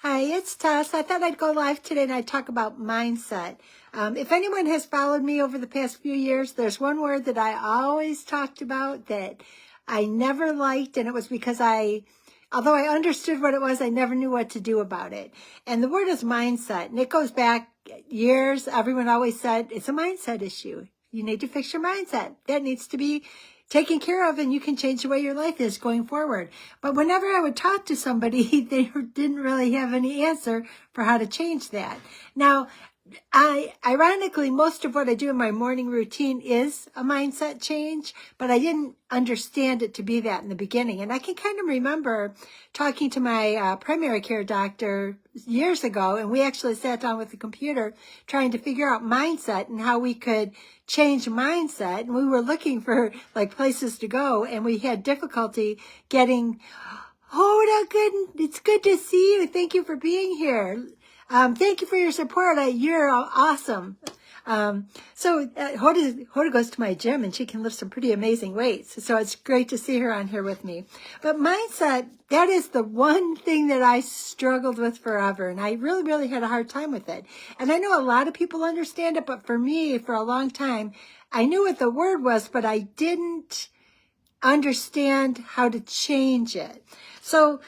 Hi, it's Tess. I thought I'd go live today and I'd talk about mindset. If anyone has followed me over the past few years, there's one word that I always talked about that I never liked, and it was because although I understood what it was, I never knew what to do about it. And the word is mindset, and it goes back years. Everyone always said, it's a mindset issue. You need to fix your mindset. That needs to be taken care of, and you can change the way your life is going forward. But whenever I would talk to somebody, they didn't really have any answer for how to change that. Now, ironically, most of what I do in my morning routine is a mindset change, but I didn't understand it to be that in the beginning. And I can kind of remember talking to my primary care doctor years ago, and we actually sat down with the computer trying to figure out mindset and how we could change mindset. And we were looking for like places to go, and we had difficulty getting, it's good to see you. Thank you for being here. Thank you for your support. You're awesome. So Hoda goes to my gym and she can lift some pretty amazing weights. So it's great to see her on here with me. But mindset, that is the one thing that I struggled with forever. And I really, really had a hard time with it. And I know a lot of people understand it, but for me, for a long time, I knew what the word was, but I didn't understand how to change it. So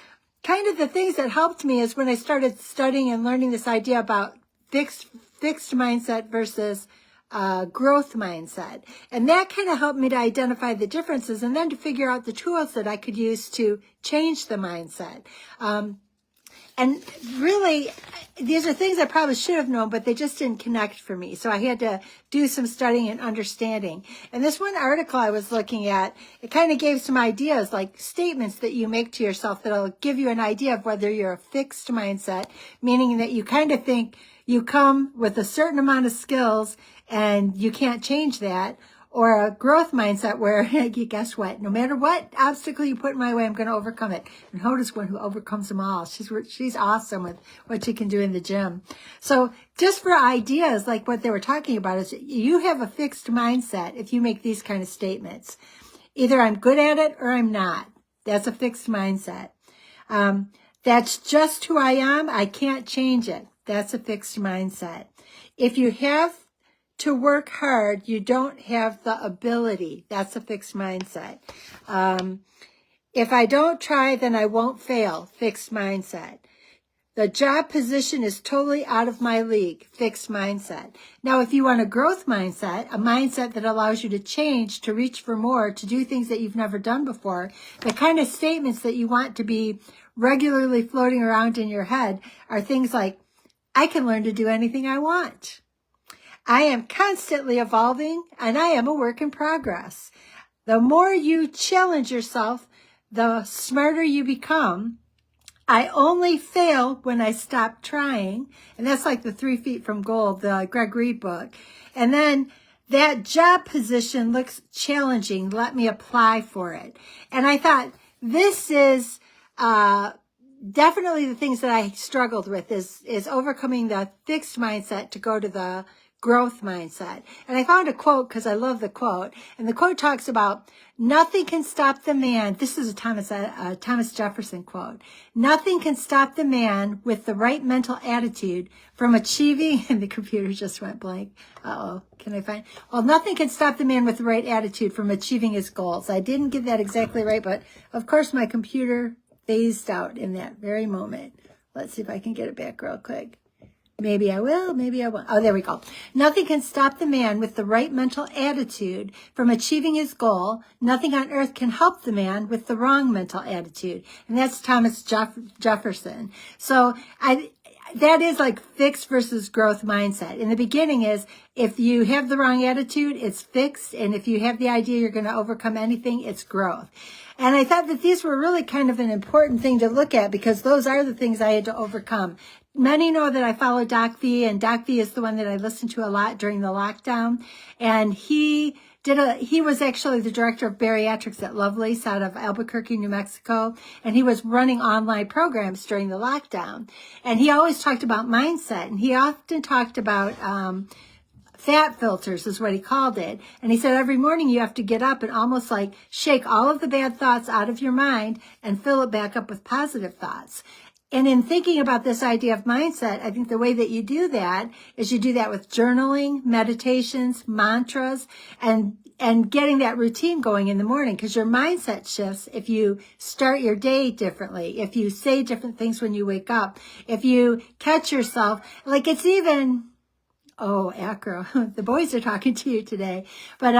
kind of the things that helped me is when I started studying and learning this idea about fixed mindset versus growth mindset. And that kind of helped me to identify the differences and then to figure out the tools that I could use to change the mindset. And really, these are things I probably should have known, but they just didn't connect for me. So I had to do some studying and understanding. And this one article I was looking at, it kind of gave some ideas, like statements that you make to yourself that'll give you an idea of whether you're a fixed mindset, meaning that you kind of think you come with a certain amount of skills and you can't change that, or a growth mindset where, guess what? No matter what obstacle you put in my way, I'm going to overcome it. And Hoda's one who overcomes them all. She's awesome with what she can do in the gym. So just for ideas, like what they were talking about, is you have a fixed mindset if you make these kind of statements. Either I'm good at it or I'm not. That's a fixed mindset. That's just who I am. I can't change it. That's a fixed mindset. If you have to work hard, you don't have the ability. That's a fixed mindset. If I don't try, then I won't fail. Fixed mindset. The job position is totally out of my league. Fixed mindset. Now, if you want a growth mindset, a mindset that allows you to change, to reach for more, to do things that you've never done before, the kind of statements that you want to be regularly floating around in your head are things like, I can learn to do anything I want. I am constantly evolving, and I am a work in progress. The more you challenge yourself, the smarter you become. I only fail when I stop trying. And that's like the 3 Feet from Gold, the Greg Reed book. And then that job position looks challenging. Let me apply for it. And I thought, this is definitely the things that I struggled with is overcoming the fixed mindset to go to the growth mindset. And I found a quote because I love the quote. And the quote talks about, nothing can stop the man. This is a Thomas Jefferson quote. Nothing can stop the man with the right mental attitude from achieving, and the computer just went blank. Can I find? Well, nothing can stop the man with the right attitude from achieving his goals. I didn't get that exactly right, but of course my computer phased out in that very moment. Let's see if I can get it back real quick. Maybe I will, maybe I won't. Oh, there we go. Nothing can stop the man with the right mental attitude from achieving his goal. Nothing on earth can help the man with the wrong mental attitude. And that's Thomas Jefferson. So that is like fixed versus growth mindset. In the beginning is, if you have the wrong attitude, it's fixed. And if you have the idea you're going to overcome anything, it's growth. And I thought that these were really kind of an important thing to look at because those are the things I had to overcome. Many know that I follow Doc V, and Doc V is the one that I listened to a lot during the lockdown. And he was actually the director of Bariatrics at Lovelace out of Albuquerque, New Mexico. And he was running online programs during the lockdown. And he always talked about mindset. And he often talked about fat filters is what he called it. And he said every morning you have to get up and almost like shake all of the bad thoughts out of your mind and fill it back up with positive thoughts. And in thinking about this idea of mindset, I think the way that you do that is you do that with journaling, meditations, mantras, and getting that routine going in the morning, because your mindset shifts if you start your day differently, if you say different things when you wake up, if you catch yourself, like it's even, oh, Acro, the boys are talking to you today, but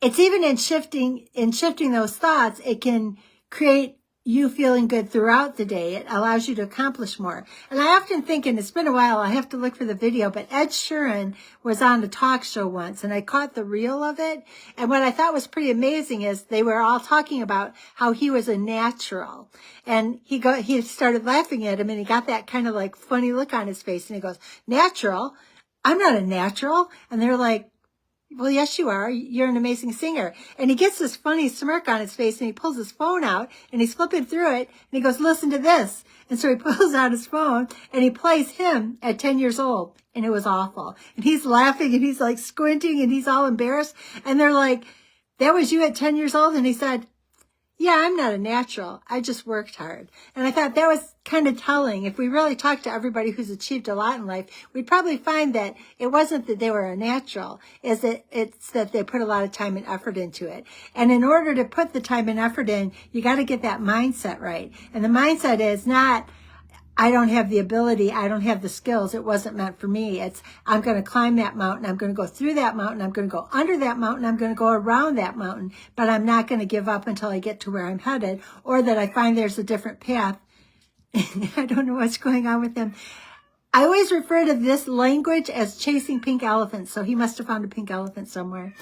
it's even in shifting those thoughts, it can create you feeling good throughout the day. It allows you to accomplish more. And I often think, and it's been a while, I have to look for the video, but Ed Sheeran was on a talk show once and I caught the reel of it. And what I thought was pretty amazing is they were all talking about how he was a natural. And he started laughing at him and he got that kind of like funny look on his face. And he goes, natural? I'm not a natural. And they're like, well, yes, you are. You're an amazing singer. And he gets this funny smirk on his face and he pulls his phone out and he's flipping through it and he goes, listen to this. And so he pulls out his phone and he plays him at 10 years old. And it was awful. And he's laughing and he's like squinting and he's all embarrassed. And they're like, that was you at 10 years old? And he said, yeah, I'm not a natural. I just worked hard. And I thought that was kind of telling. If we really talked to everybody who's achieved a lot in life, we'd probably find that it wasn't that they were a natural, it's that they put a lot of time and effort into it. And in order to put the time and effort in, you got to get that mindset right. And the mindset is not, I don't have the ability, I don't have the skills, it wasn't meant for me. It's, I'm going to climb that mountain, I'm going to go through that mountain, I'm going to go under that mountain, I'm going to go around that mountain, but I'm not going to give up until I get to where I'm headed, or that I find there's a different path. I don't know what's going on with him. I always refer to this language as chasing pink elephants, so he must have found a pink elephant somewhere.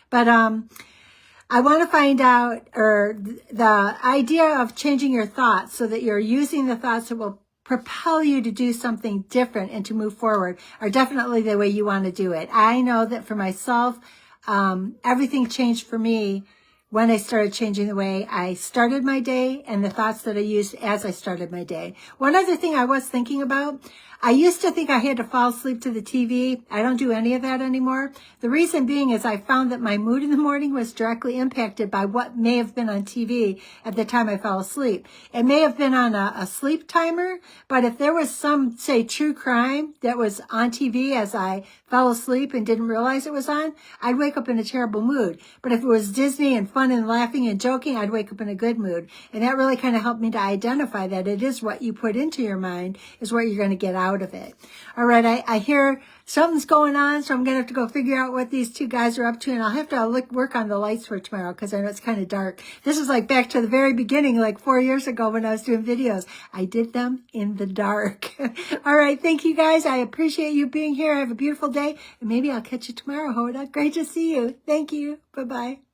But I want to find out, or the idea of changing your thoughts so that you're using the thoughts that will propel you to do something different and to move forward are definitely the way you want to do it. I know that for myself, everything changed for me when I started changing the way I started my day and the thoughts that I used as I started my day. One other thing I was thinking about, I used to think I had to fall asleep to the TV. I don't do any of that anymore. The reason being is I found that my mood in the morning was directly impacted by what may have been on TV at the time I fell asleep. It may have been on a sleep timer, but if there was some, say, true crime that was on TV as I fell asleep and didn't realize it was on, I'd wake up in a terrible mood. But if it was Disney and fun and laughing and joking, I'd wake up in a good mood. And that really kind of helped me to identify that it is what you put into your mind is what you're going to get out of it. All right, I hear something's going on, so I'm going to have to go figure out what these two guys are up to, and I'll have to work on the lights for tomorrow because I know it's kind of dark. This is like back to the very beginning, like 4 years ago when I was doing videos. I did them in the dark. All right, thank you guys. I appreciate you being here. Have a beautiful day, and maybe I'll catch you tomorrow, Hoda. Great to see you. Thank you. Bye-bye.